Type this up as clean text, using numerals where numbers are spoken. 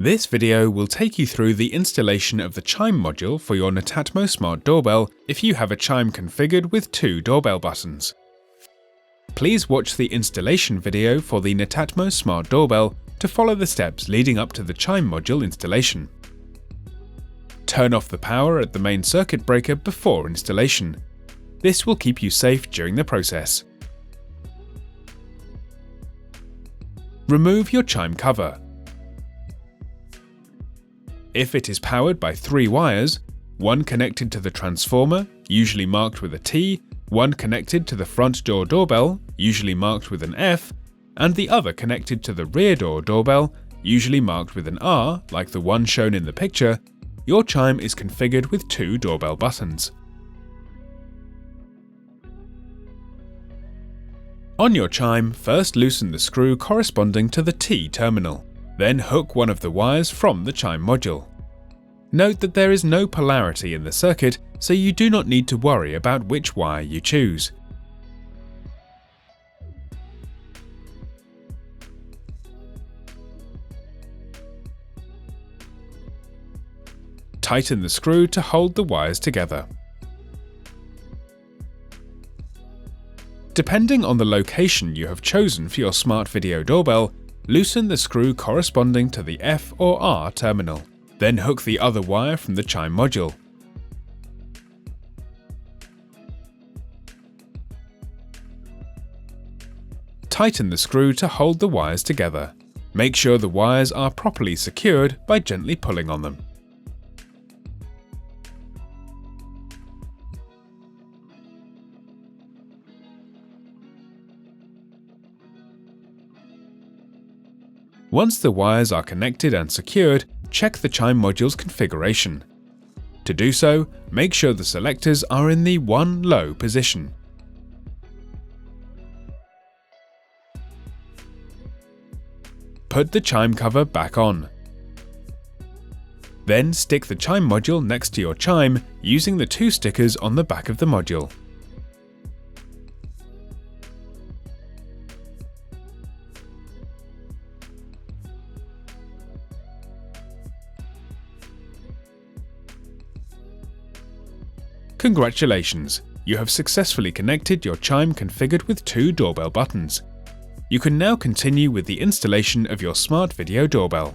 This video will take you through the installation of the chime module for your Netatmo Smart Doorbell if you have a chime configured with 2 doorbell buttons. Please watch the installation video for the Netatmo Smart Doorbell to follow the steps leading up to the chime module installation. Turn off the power at the main circuit breaker before installation. This will keep you safe during the process. Remove your chime cover. If it is powered by 3 wires, one connected to the transformer, usually marked with a T, one connected to the front door doorbell, usually marked with an F, and the other connected to the rear door doorbell, usually marked with an R, like the one shown in the picture, your chime is configured with 2 doorbell buttons. On your chime, first loosen the screw corresponding to the T terminal. Then hook one of the wires from the chime module. Note that there is no polarity in the circuit, so you do not need to worry about which wire you choose. Tighten the screw to hold the wires together. Depending on the location you have chosen for your smart video doorbell, loosen the screw corresponding to the F or R terminal. Then hook the other wire from the chime module. Tighten the screw to hold the wires together. Make sure the wires are properly secured by gently pulling on them. Once the wires are connected and secured, check the chime module's configuration. To do so, make sure the selectors are in the 1 low position. Put the chime cover back on. Then stick the chime module next to your chime using the 2 stickers on the back of the module. Congratulations! You have successfully connected your chime configured with 2 doorbell buttons. You can now continue with the installation of your smart video doorbell.